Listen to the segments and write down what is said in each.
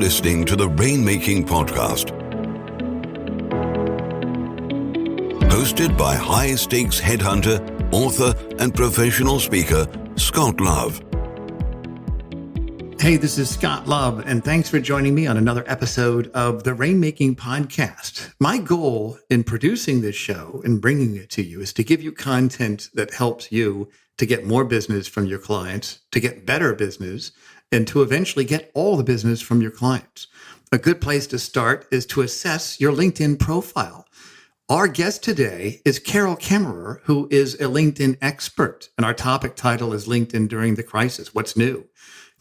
listening to the Rainmaking podcast, hosted by high-stakes headhunter, author, and professional speaker, Scott Love. Hey, this is Scott Love, and thanks for joining me on another episode of the Rainmaking podcast. My goal in producing this show and bringing it to you is to give you content that helps you to get more business from your clients, to get better business, and to eventually get all the business from your clients. A good place to start is to assess your LinkedIn profile. Our guest today is Kaemmerer, who is a LinkedIn expert, and our topic title is LinkedIn During the Crisis, What's New?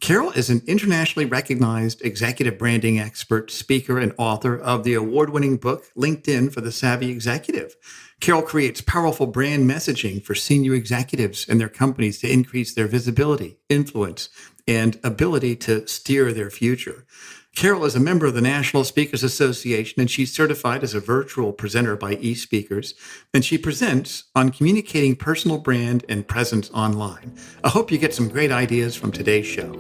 Carol is an internationally recognized executive branding expert, speaker, and author of the award-winning book, LinkedIn for the Savvy Executive. Carol creates powerful brand messaging for senior executives and their companies to increase their visibility, influence, and ability to steer their future. Carol is a member of the National Speakers Association, and she's certified as a virtual presenter by eSpeakers, and she presents on communicating personal brand and presence online. I hope you get some great ideas from today's show.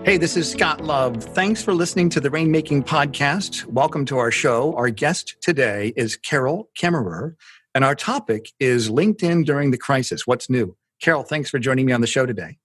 Hey, this is Scott Love. Thanks for listening to the Rainmaking podcast. Welcome to our show. Our guest today is Kaemmerer, and our topic is LinkedIn During the Crisis, What's New? Carol, thanks for joining me on the show today.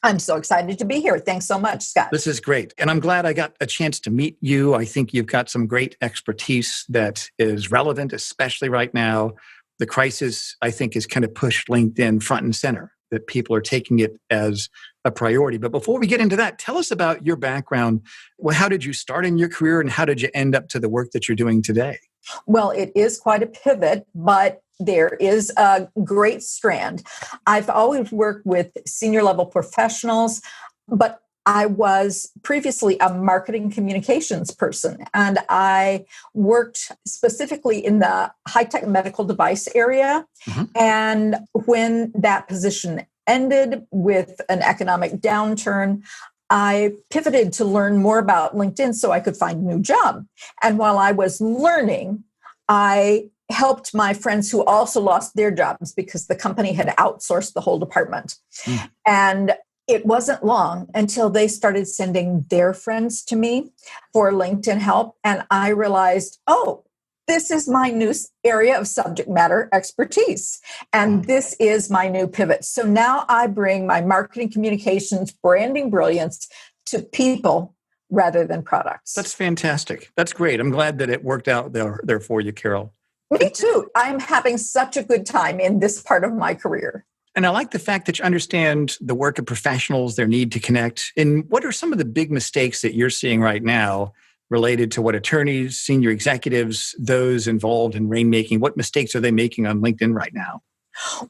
I'm so excited to be here. Thanks so much, Scott. This is great. And I'm glad I got a chance to meet you. I think you've got some great expertise that is relevant, especially right now. The crisis, I think, has kind of pushed LinkedIn front and center, that people are taking it as a priority. But before we get into that, tell us about your background. Well, how did you start in your career and how did you end up to the work that you're doing today? Well, it is quite a pivot, but there is a great strand. I've always worked with senior level professionals, but I was previously a marketing communications person, and I worked specifically in the high-tech medical device area. Mm-hmm. And when that position ended with an economic downturn, I pivoted to learn more about LinkedIn so I could find a new job. And while I was learning, I helped my friends who also lost their jobs because the company had outsourced the whole department. Mm. And it wasn't long until they started sending their friends to me for LinkedIn help. And I realized, oh, this is my new area of subject matter expertise. And this is my new pivot. So now I bring my marketing communications, branding brilliance to people rather than products. That's fantastic. That's great. I'm glad that it worked out there for you, Carol. Me too. I'm having such a good time in this part of my career. And I like the fact that you understand the work of professionals, their need to connect. And what are some of the big mistakes that you're seeing right now related to what attorneys, senior executives, those involved in rainmaking, what mistakes are they making on LinkedIn right now?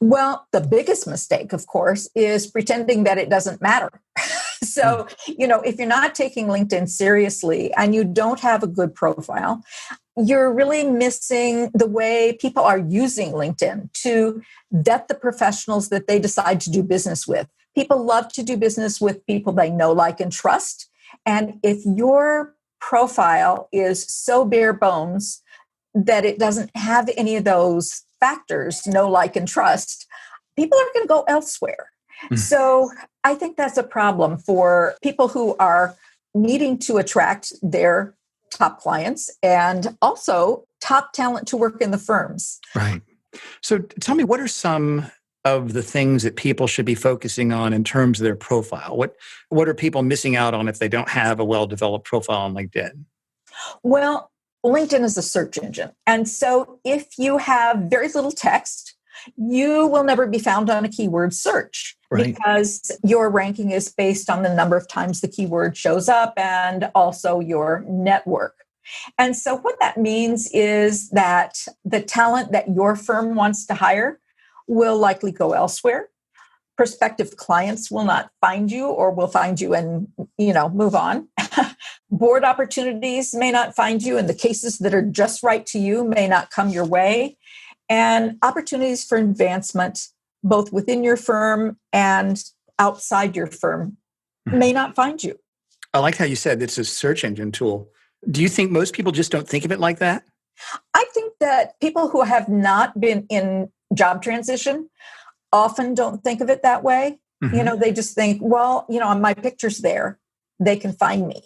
Well, the biggest mistake, of course, is pretending that it doesn't matter. So, if you're not taking LinkedIn seriously and you don't have a good profile, you're really missing the way people are using LinkedIn to vet the professionals that they decide to do business with. People love to do business with people they know, like, and trust. And if your profile is so bare bones that it doesn't have any of those factors, know, like, and trust, people are going to go elsewhere. Mm-hmm. So I think that's a problem for people who are needing to attract their top clients and also top talent to work in the firms. Right. So tell me, what are some of the things that people should be focusing on in terms of their profile? What are people missing out on if they don't have a well-developed profile on LinkedIn? Well, LinkedIn is a search engine. And so if you have very little text, you will never be found on a keyword search. Right. Because your ranking is based on the number of times the keyword shows up and also your network. And so what that means is that the talent that your firm wants to hire will likely go elsewhere. Prospective clients will not find you or will find you and, move on. Board opportunities may not find you, and the cases that are just right to you may not come your way. And opportunities for advancement, both within your firm and outside your firm, may not find you. I like how you said it's a search engine tool. Do you think most people just don't think of it like that? I think that people who have not been in job transition often don't think of it that way. Mm-hmm. They just think, well, my picture's there. they can find me.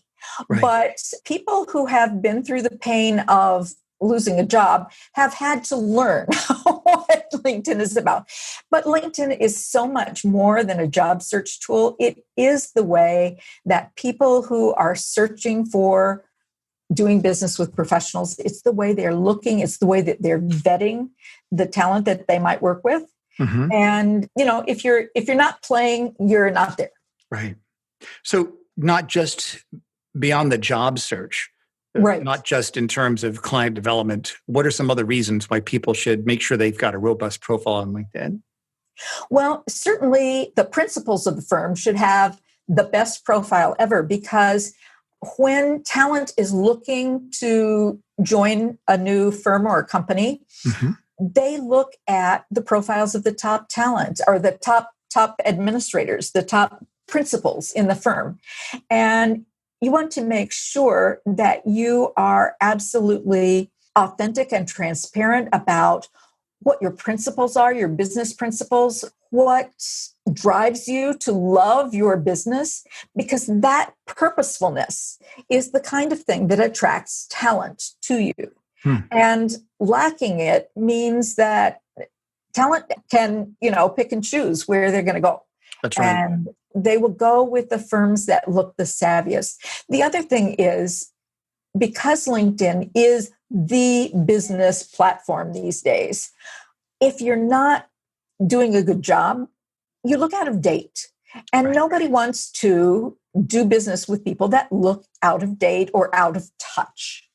Right. But people who have been through the pain of losing a job have had to learn what LinkedIn is about. But LinkedIn is so much more than a job search tool. It is the way that people who are searching for doing business with professionals, it's the way they're looking, it's the way that they're vetting the talent that they might work with. Mm-hmm. And, if you're not playing, you're not there. Right. So not just beyond the job search, Right. not just in terms of client development, what are some other reasons why people should make sure they've got a robust profile on LinkedIn? Well, certainly the principals of the firm should have the best profile ever, because when talent is looking to join a new firm or a company, Mm-hmm. they look at the profiles of the top talent or the top administrators, the top principals in the firm. And you want to make sure that you are absolutely authentic and transparent about what your principles are, your business principles, what drives you to love your business, because that purposefulness is the kind of thing that attracts talent to you. And lacking it means that talent can, pick and choose where they're going to go. That's right. And they will go with the firms that look the savviest. The other thing is, because LinkedIn is the business platform these days, if you're not doing a good job, you look out of date. And nobody wants to do business with people that look out of date or out of touch.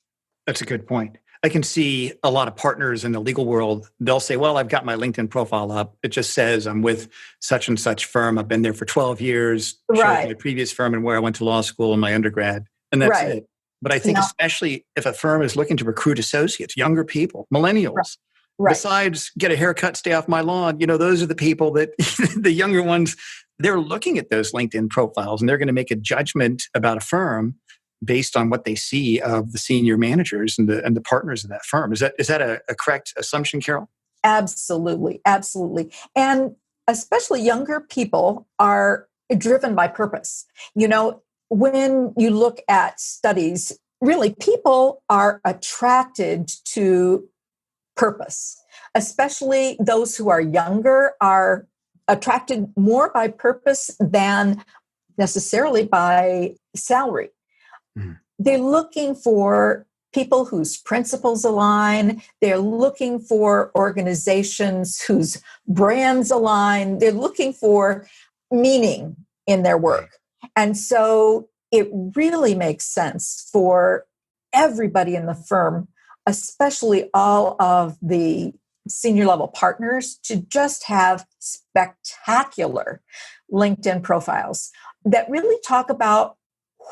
That's a good point. I can see a lot of partners in the legal world. They'll say, well, I've got my LinkedIn profile up. It just says I'm with such and such firm. I've been there for 12 years. Shows my previous firm and where I went to law school and my undergrad. And that's it. But I think especially if a firm is looking to recruit associates, younger people, millennials, besides get a haircut, stay off my lawn, those are the people that the younger ones, they're looking at those LinkedIn profiles and they're going to make a judgment about a firm based on what they see of the senior managers and the partners of that firm. Is that a correct assumption, Carol? Absolutely. Absolutely. And especially younger people are driven by purpose. When you look at studies, really people are attracted to purpose, especially those who are younger are attracted more by purpose than necessarily by salary. They're looking for people whose principles align. They're looking for organizations whose brands align. They're looking for meaning in their work. And so it really makes sense for everybody in the firm, especially all of the senior level partners, to just have spectacular LinkedIn profiles that really talk about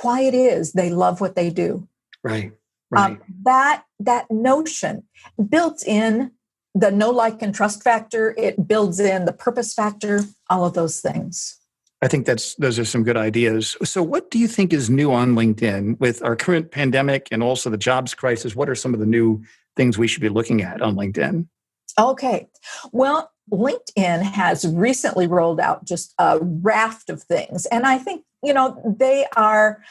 why it is they love what they do. Right. That notion built in the know, like, and trust factor. It builds in the purpose factor, all of those things. I think those are some good ideas. So what do you think is new on LinkedIn with our current pandemic and also the jobs crisis? What are some of the new things we should be looking at on LinkedIn? Okay. Well, LinkedIn has recently rolled out just a raft of things. And I think, they are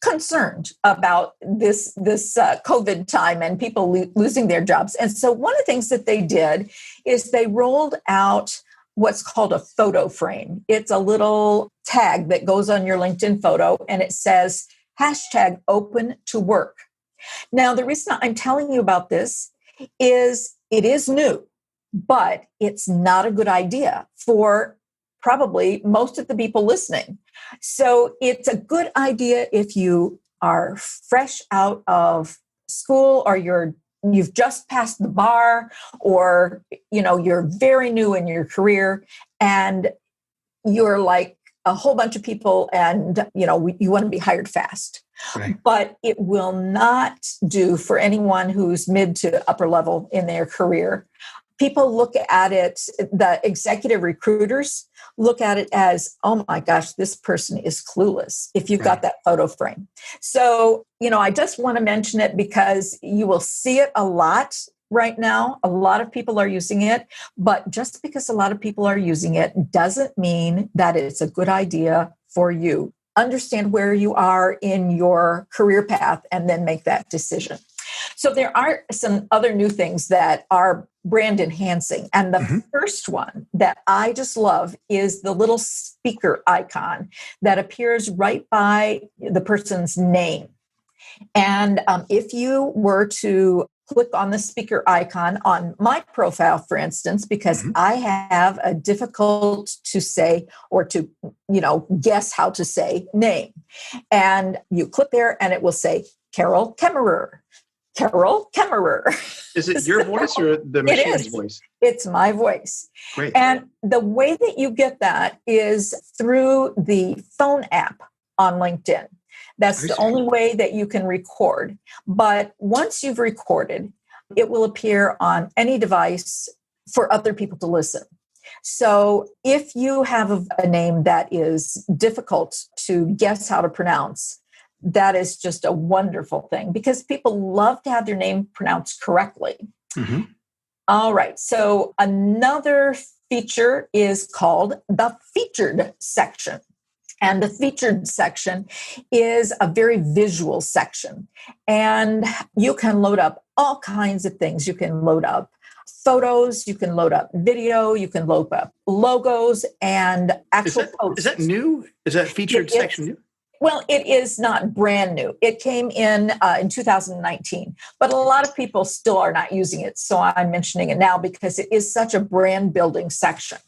concerned about this COVID time and people losing their jobs. And so one of the things that they did is they rolled out what's called a photo frame. It's a little tag that goes on your LinkedIn photo and it says #open-to-work. Now, the reason I'm telling you about this is it is new, but it's not a good idea for probably most of the people listening. So it's a good idea if you are fresh out of school or you've just passed the bar, or you're very new in your career and you're like a whole bunch of people and you want to be hired fast. Right. But it will not do for anyone who's mid to upper level in their career. People look at it, the executive recruiters look at it as, oh my gosh, this person is clueless if you've got that photo frame. So, I just want to mention it because you will see it a lot right now. A lot of people are using it, but just because a lot of people are using it doesn't mean that it's a good idea for you. understand where you are in your career path and then make that decision. So there are some other new things that are brand enhancing. And the first one that I just love is the little speaker icon that appears right by the person's name. And if you were to click on the speaker icon on my profile, for instance, because I have a difficult to say or to, guess how to say name. And you click there and it will say Carol Kaemmerer. Carol Kaemmerer. Is it your voice or the machine's voice? It's my voice. Great. And the way that you get that is through the phone app on LinkedIn. That's the only way that you can record. But once you've recorded, it will appear on any device for other people to listen. So if you have a name that is difficult to guess how to pronounce, that is just a wonderful thing because people love to have their name pronounced correctly. All right. So another feature is called the featured section. And the featured section is a very visual section. And you can load up all kinds of things. You can load up photos, you can load up video, you can load up logos and actual posts. Is that new? Is that featured section new? Well, it is not brand new. It came in 2019, but a lot of people still are not using it. So I'm mentioning it now because it is such a brand building section.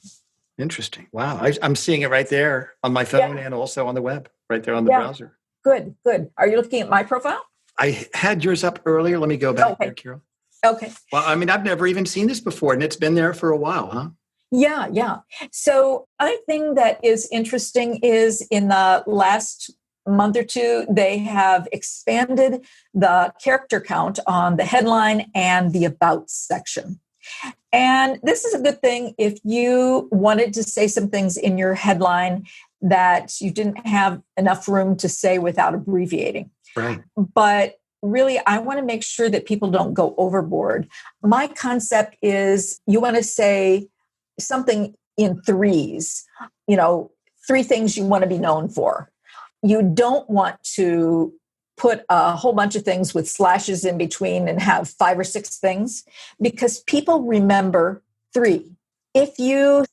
Interesting. Wow. I'm seeing it right there on my phone and also on the web, right there on the browser. Good. Are you looking at my profile? I had yours up earlier. Let me go back there, Carol. Okay. Well, I mean, I've never even seen this before, and it's been there for a while, huh? Yeah. So another thing that is interesting is in the last month or two, they have expanded the character count on the headline and the about section. And this is a good thing if you wanted to say some things in your headline that you didn't have enough room to say without abbreviating. Right. But really, I want to make sure that people don't go overboard. My concept is you want to say something in threes, 3 things you want to be known for. You don't want to put a whole bunch of things with slashes in between and have 5 or 6 things because people remember 3. If you,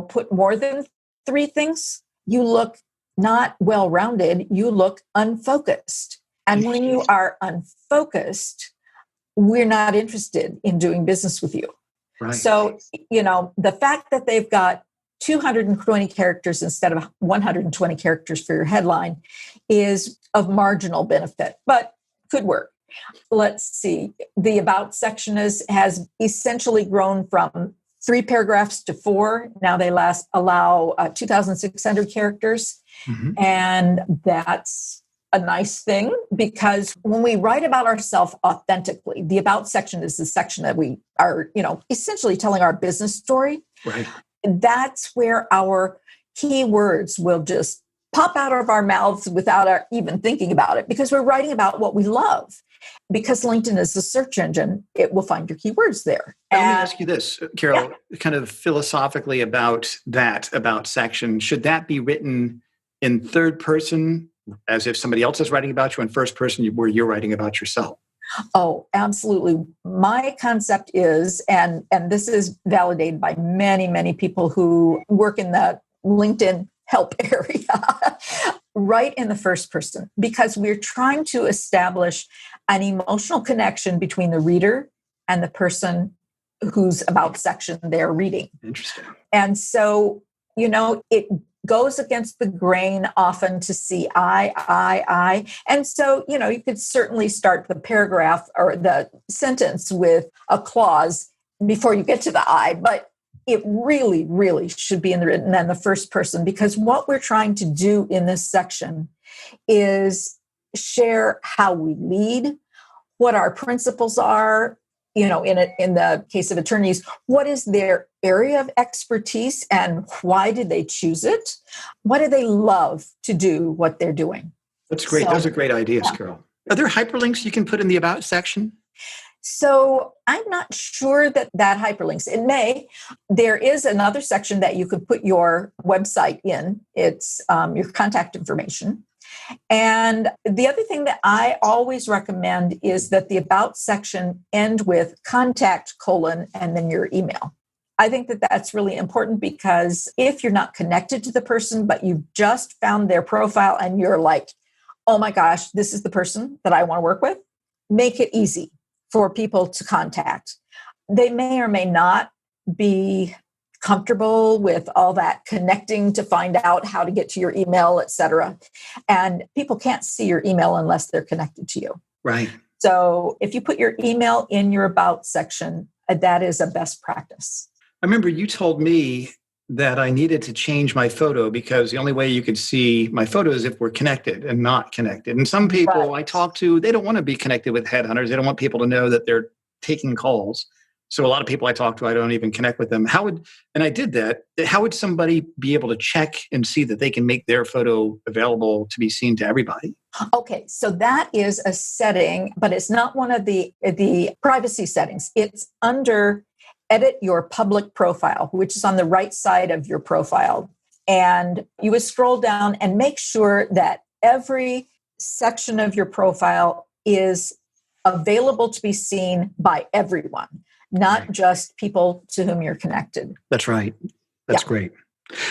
put more than 3 things, you look not well-rounded, you look unfocused. And when you are unfocused, we're not interested in doing business with you. Right. So, the fact that they've got 220 characters instead of 120 characters for your headline is of marginal benefit, but could work. Let's see. The about section has essentially grown from 3 paragraphs to 4. Now they allow 2,600 characters. And that's a nice thing because when we write about ourselves authentically, the about section is the section that we are, essentially telling our business story. Right. That's where our keywords will just pop out of our mouths without our even thinking about it because we're writing about what we love. Because LinkedIn is a search engine, it will find your keywords there. Let me ask you this, Carol, kind of philosophically about that about section. Should that be written in third person as if somebody else is writing about you, in first person where you're writing about yourself? Oh, absolutely. My concept is, and this is validated by many, many people who work in the LinkedIn help area, write in the first person, because we're trying to establish an emotional connection between the reader and the person whose about section they're reading. Interesting. And so, it goes against the grain often to see I. And so, you could certainly start the paragraph or the sentence with a clause before you get to the I, but it really, really should be written in the first person because what we're trying to do in this section is share how we lead, what our principles are, in the case of attorneys, what is their area of expertise and why did they choose it? What do they love to do what they're doing? That's great. Those are great ideas, Carol. Are there hyperlinks you can put in the about section? So I'm not sure that hyperlinks. It may. There is another section that you could put your website in. It's your contact information. And the other thing that I always recommend is that the about section end with contact : and then your email. I think that that's really important because if you're not connected to the person, but you just found their profile and you're like, oh my gosh, this is the person that I want to work with, make it easy for people to contact. They may or may not be comfortable with all that connecting to find out how to get to your email, et cetera. And people can't see your email unless they're connected to you. Right. So if you put your email in your about section, that is a best practice. I remember you told me that I needed to change my photo because the only way you could see my photo is if we're connected and not connected. And some people I talk to, they don't want to be connected with headhunters. They don't want people to know that they're taking calls. So a lot of people I talk to, I don't even connect with them. And I did that. How would somebody be able to check and see that they can make their photo available to be seen to everybody? Okay, so that is a setting, but it's not one of the privacy settings. It's under edit your public profile, which is on the right side of your profile. And you would scroll down and make sure that every section of your profile is available to be seen by everyone, not just people to whom you're connected. That's right. That's great.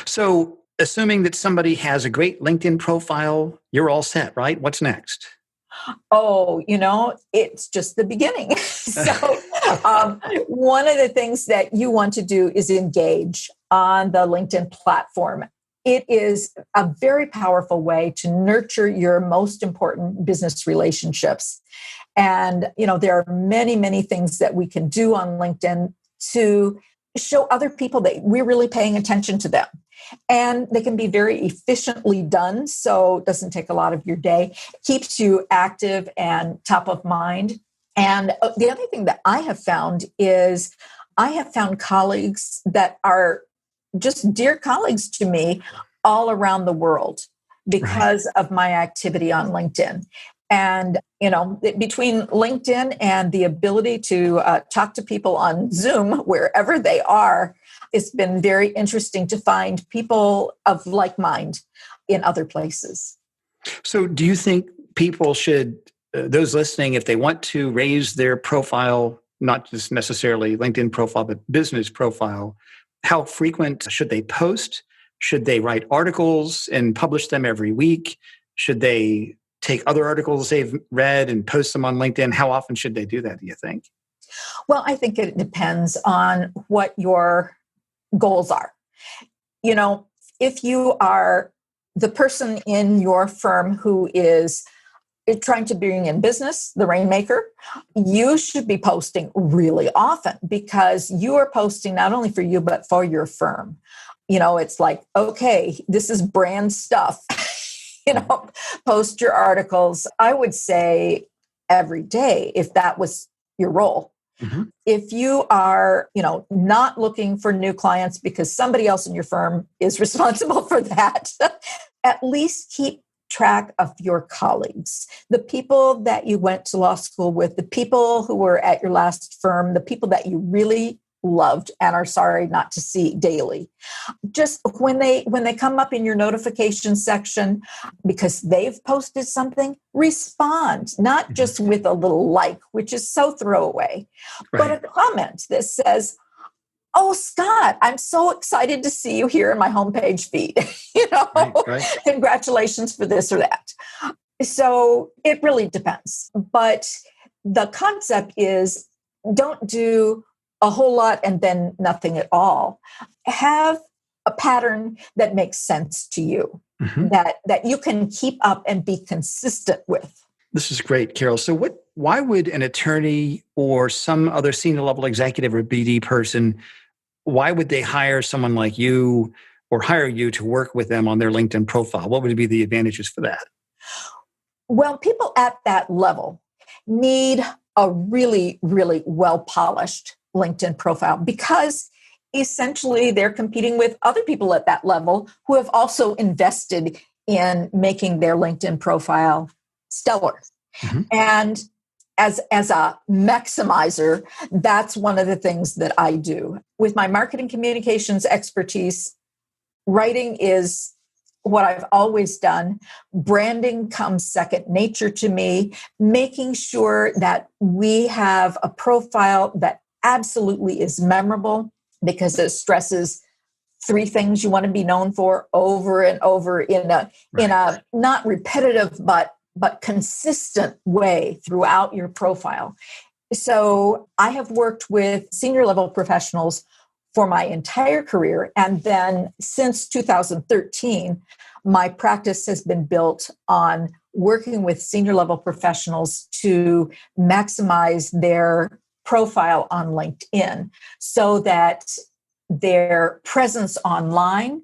So assuming that somebody has a great LinkedIn profile, you're all set, right? What's next? Oh, it's just the beginning. So one of the things that you want to do is engage on the LinkedIn platform. It is a very powerful way to nurture your most important business relationships. And, there are many, many things that we can do on LinkedIn to show other people that we're really paying attention to them. And they can be very efficiently done, so it doesn't take a lot of your day. It keeps you active and top of mind. And the other thing that I have found is I have found colleagues that are just dear colleagues to me all around the world because of my activity on LinkedIn. And, between LinkedIn and the ability to talk to people on Zoom, wherever they are, it's been very interesting to find people of like mind in other places. So do you think people should, those listening, if they want to raise their profile, not just necessarily LinkedIn profile, but business profile, how frequent should they post? Should they write articles and publish them every week? Should they take other articles they've read and post them on LinkedIn? How often should they do that, do you think? Well, I think it depends on what your goals are. If you are the person in your firm who is trying to bring in business, the Rainmaker, you should be posting really often because you are posting not only for you, but for your firm. It's like, okay, this is brand stuff. Post your articles. I would say every day if that was your role. Mm-hmm. If you are, not looking for new clients because somebody else in your firm is responsible for that, at least keep track of your colleagues, the people that you went to law school with, the people who were at your last firm, the people that you really loved and are sorry not to see daily. Just when they come up in your notification section because they've posted something, respond, not just with a little like, which is so throwaway, but a comment that says, oh, Scott, I'm so excited to see you here in my homepage feed. Congratulations for this or that. So it really depends. But the concept is don't do a whole lot and then nothing at all. Have a pattern that makes sense to you, that you can keep up and be consistent with. This is great, Carol. So why would an attorney or some other senior level executive or BD person, why would they hire someone like you or hire you to work with them on their LinkedIn profile? What would be the advantages for that? Well, people at that level need a really, really well-polished LinkedIn profile because essentially they're competing with other people at that level who have also invested in making their LinkedIn profile stellar. Mm-hmm. And as a maximizer, that's one of the things that I do. With my marketing communications expertise, writing is what I've always done. Branding comes second nature to me, making sure that we have a profile that absolutely is memorable because it stresses three things you want to be known for over and over in a not repetitive but consistent way throughout your profile. So I have worked with senior level professionals for my entire career. And then since 2013, my practice has been built on working with senior level professionals to maximize their profile on LinkedIn so that their presence online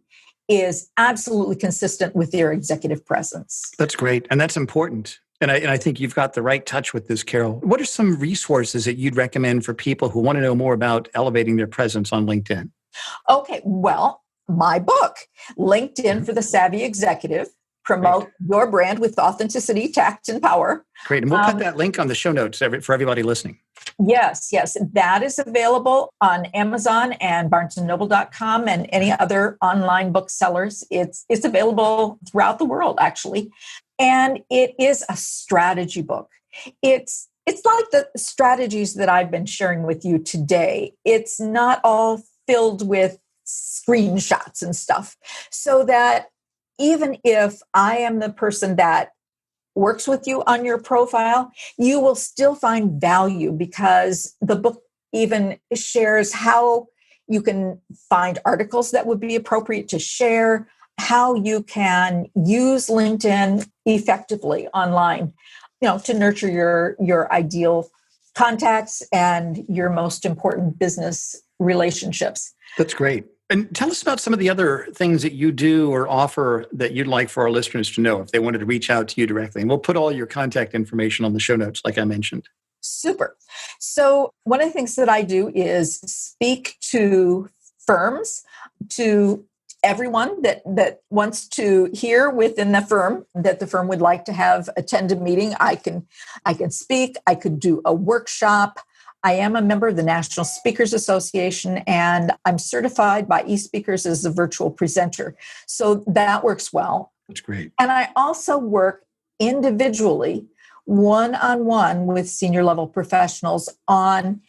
is absolutely consistent with their executive presence. That's great. And that's important. And I think you've got the right touch with this, Carol. What are some resources that you'd recommend for people who want to know more about elevating their presence on LinkedIn? Okay, well, my book, LinkedIn for the Savvy Executive, Promote Your Brand with Authenticity, Tact, and Power. Great. And we'll put that link on the show notes for everybody listening. Yes. That is available on Amazon and BarnesandNoble.com and any other online booksellers. It's available throughout the world, actually. And it is a strategy book. It's like the strategies that I've been sharing with you today. It's not all filled with screenshots and stuff. So that even if I am the person that works with you on your profile, you will still find value because the book even shares how you can find articles that would be appropriate to share, how you can use LinkedIn effectively online, to nurture your ideal contacts and your most important business relationships. That's great. And tell us about some of the other things that you do or offer that you'd like for our listeners to know if they wanted to reach out to you directly. And we'll put all your contact information on the show notes, like I mentioned. Super. So one of the things that I do is speak to firms, to everyone that wants to hear within the firm that the firm would like to have attend a meeting. I can speak. I could do a workshop. I am a member of the National Speakers Association, and I'm certified by eSpeakers as a virtual presenter. So that works well. That's great. And I also work individually, one-on-one with senior level professionals on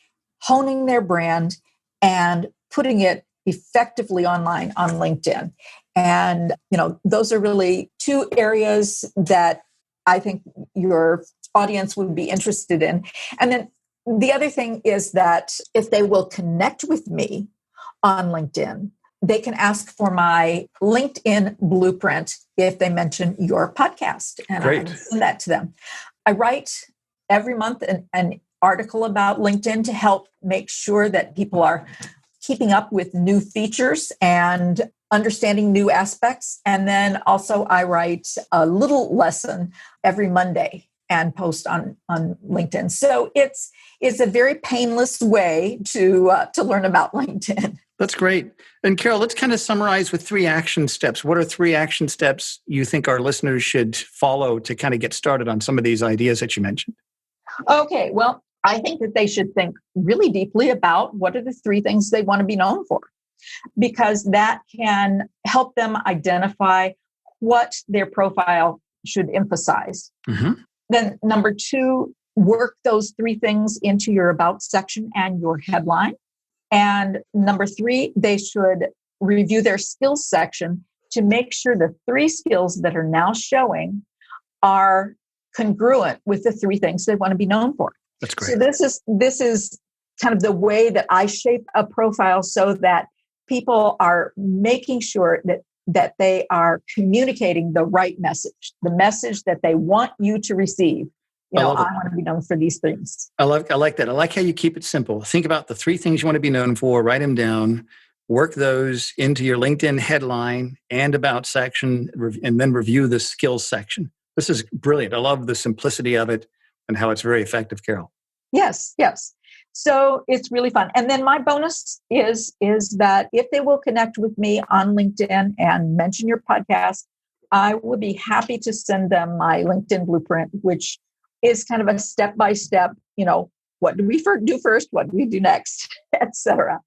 honing their brand and putting it effectively online on LinkedIn. And, those are really two areas that I think your audience would be interested in. And then the other thing is that if they will connect with me on LinkedIn, they can ask for my LinkedIn blueprint if they mention your podcast. And I will send that to them. I write every month an article about LinkedIn to help make sure that people are keeping up with new features and understanding new aspects. And then also I write a little lesson every Monday and post on LinkedIn. So it's a very painless way to learn about LinkedIn. That's great. And Carol, let's kind of summarize with 3 action steps. What are 3 action steps you think our listeners should follow to kind of get started on some of these ideas that you mentioned? Okay, well, I think that they should think really deeply about what are the 3 things they want to be known for, because that can help them identify what their profile should emphasize. Mm-hmm. Then number 2, work those 3 things into your about section and your headline. And number 3, they should review their skills section to make sure the 3 skills that are now showing are congruent with the 3 things they want to be known for. That's great. So this is kind of the way that I shape a profile so that people are making sure that they are communicating the right message, the message that they want you to receive. I want to be known for these things. I like that. I like how you keep it simple. Think about the 3 things you want to be known for, write them down, work those into your LinkedIn headline and about section, and then review the skills section. This is brilliant. I love the simplicity of it and how it's very effective, Carol. Yes. So it's really fun. And then my bonus is that if they will connect with me on LinkedIn and mention your podcast, I would be happy to send them my LinkedIn blueprint, which is kind of a step-by-step, what do we do first? What do we do next? Etc.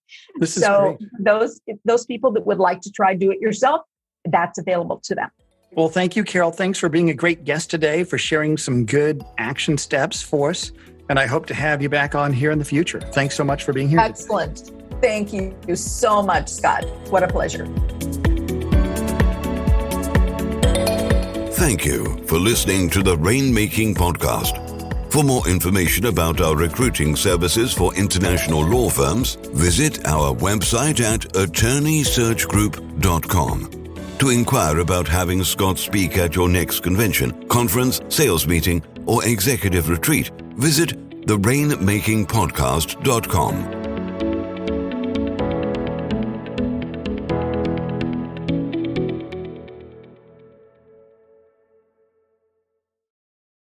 So those people that would like to try do it yourself, that's available to them. Well, thank you, Carol. Thanks for being a great guest today, for sharing some good action steps for us. And I hope to have you back on here in the future. Thanks so much for being here. Excellent. Thank you so much, Scott. What a pleasure. Thank you for listening to the Rainmaking podcast. For more information about our recruiting services for international law firms, visit our website at attorneysearchgroup.com. To inquire about having Scott speak at your next convention, conference, sales meeting, or executive retreat, visit therainmakingpodcast.com.